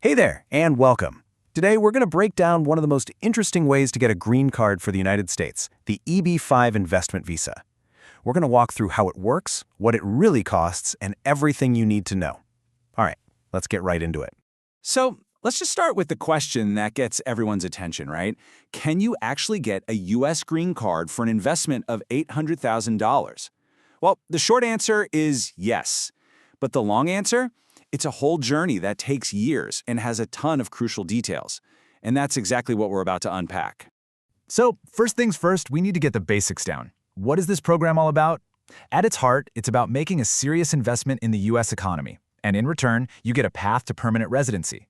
Hey there, and welcome. Today, we're going to break down one of the most interesting ways to get a green card for the United States, the EB-5 investment visa. We're going to walk through how it works, what it really costs, and everything you need to know. All right, let's get right into it. So let's just start with the question that gets everyone's attention, right? Can you actually get a U.S. green card for an investment of $800,000? Well, the short answer is yes. But the long answer? It's a whole journey that takes years and has a ton of crucial details. And that's exactly what we're about to unpack. So, first things first, we need to get the basics down. What is this program all about? At its heart, it's about making a serious investment in the U.S. economy. And in return, you get a path to permanent residency.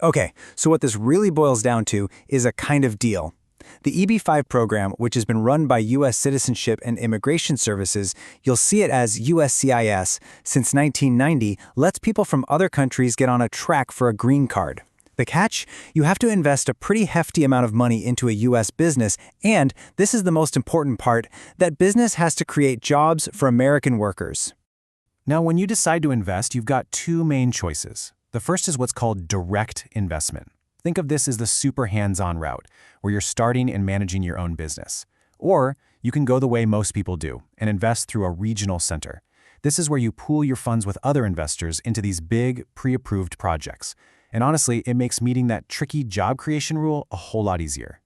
Okay, so what this really boils down to is a kind of deal. The EB-5 program, which has been run by U.S. Citizenship and Immigration Services, you'll see it as USCIS, since 1990, lets people from other countries get on a track for a green card. The catch? You have to invest a pretty hefty amount of money into a U.S. business, and, this is the most important part, that business has to create jobs for American workers. Now, when you decide to invest, you've got two main choices. The first is what's called direct investment. Think of this as the super hands-on route, where you're starting and managing your own business. Or you can go the way most people do and invest through a regional center. This is where you pool your funds with other investors into these big, pre-approved projects. And honestly, it makes meeting that tricky job creation rule a whole lot easier.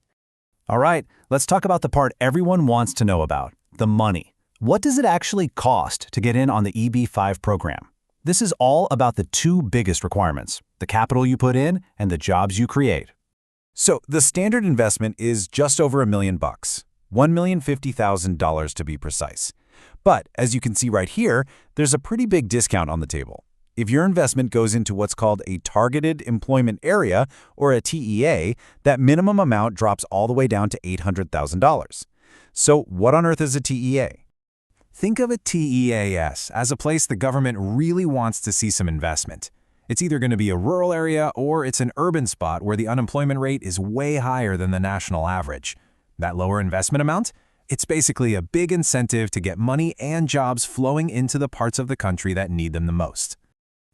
All right, let's talk about the part everyone wants to know about, the money. What does it actually cost to get in on the EB-5 program? This is all about the two biggest requirements, the capital you put in and the jobs you create. So the standard investment is just over $1 million, $1,050,000 to be precise. But as you can see right here, there's a pretty big discount on the table. If your investment goes into what's called a Targeted Employment Area, or a TEA, that minimum amount drops all the way down to $800,000. So what on earth is a TEA? Think of a TEAS as a place the government really wants to see some investment. It's either going to be a rural area or it's an urban spot where the unemployment rate is way higher than the national average. That lower investment amount? It's basically a big incentive to get money and jobs flowing into the parts of the country that need them the most.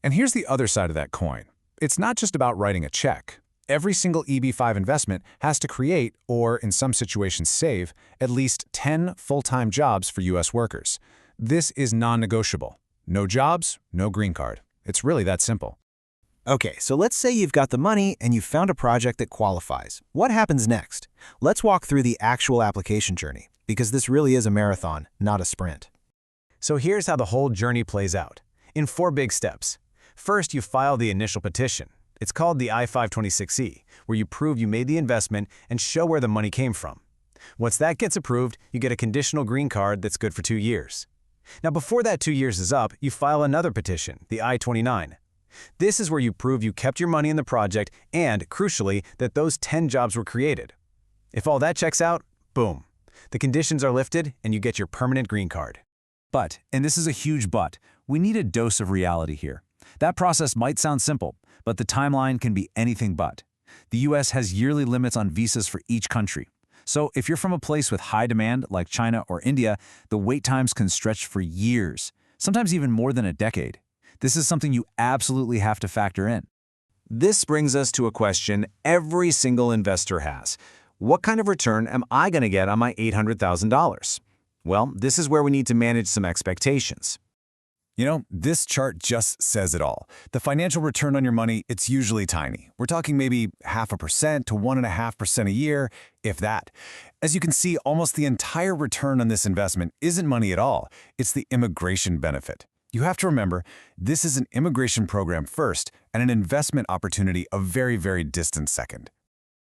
And here's the other side of that coin. It's not just about writing a check. Every single EB-5 investment has to create, or in some situations save, at least 10 full-time jobs for U.S. workers. This is non-negotiable. No jobs, no green card. It's really that simple. Okay, so let's say you've got the money and you've found a project that qualifies. What happens next? Let's walk through the actual application journey, because this really is a marathon, not a sprint. So here's how the whole journey plays out, in 4 big steps. First, you file the initial petition. It's called the I-526E, where you prove you made the investment and show where the money came from. Once that gets approved, you get a conditional green card that's good for 2 years. Now, before that 2 years is up, you file another petition, the I-29. This is where you prove you kept your money in the project and, crucially, that those 10 jobs were created. If all that checks out, boom. The conditions are lifted and you get your permanent green card. But, and this is a huge but, we need a dose of reality here. That process might sound simple, but the timeline can be anything but. The U.S. has yearly limits on visas for each country. So if you're from a place with high demand, like China or India, the wait times can stretch for years, sometimes even more than a decade. This is something you absolutely have to factor in. This brings us to a question every single investor has. What kind of return am I going to get on my $800,000? Well, this is where we need to manage some expectations. You know, this chart just says it all. The financial return on your money, it's usually tiny. We're talking maybe 0.5% to 1.5% a year, if that. As you can see, almost the entire return on this investment isn't money at all. It's the immigration benefit. You have to remember, this is an immigration program first and an investment opportunity a very, very distant second.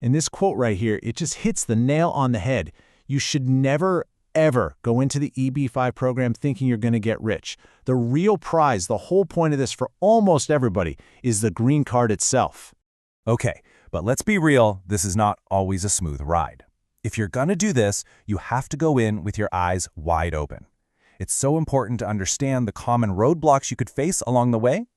In this quote right here, it just hits the nail on the head. You should never, ever go into the EB-5 program thinking you're going to get rich. The real prize, the whole point of this for almost everybody, is the green card itself. Okay, but let's be real, this is not always a smooth ride. If you're gonna do this, you have to go in with your eyes wide open. It's so important to understand the common roadblocks you could face along the way.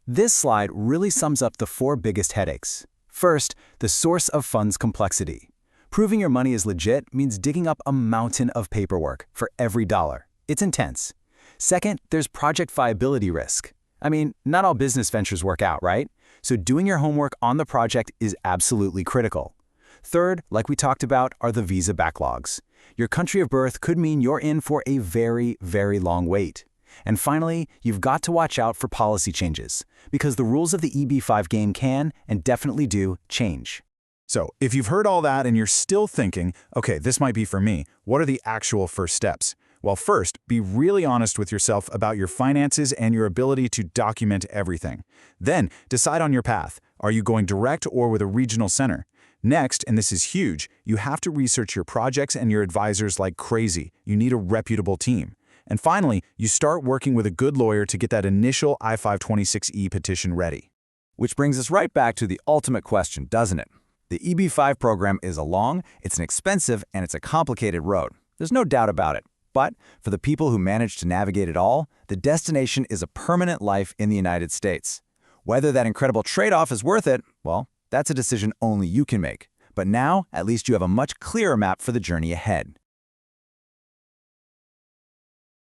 This slide really sums up the 4 biggest headaches. First, the source of funds complexity. Proving your money is legit means digging up a mountain of paperwork for every dollar. It's intense. Second, there's project viability risk. I mean, not all business ventures work out, right? so doing your homework on the project is absolutely critical. Third, like we talked about, are the visa backlogs. Your country of birth could mean you're in for a very, very long wait. And finally, you've got to watch out for policy changes, because the rules of the EB-5 game can, and definitely do, change. So, if you've heard all that and you're still thinking, okay, this might be for me, what are the actual first steps? Well, first, be really honest with yourself about your finances and your ability to document everything. Then, decide on your path. Are you going direct or with a regional center? Next, and this is huge, you have to research your projects and your advisors like crazy. You need a reputable team. And finally, you start working with a good lawyer to get that initial I-526E petition ready. Which brings us right back to the ultimate question, doesn't it? The EB-5 program is a long, it's an expensive, and it's a complicated road. There's no doubt about it. But for the people who manage to navigate it all, the destination is a permanent life in the United States. Whether that incredible trade-off is worth it, well, that's a decision only you can make. But now, at least you have a much clearer map for the journey ahead.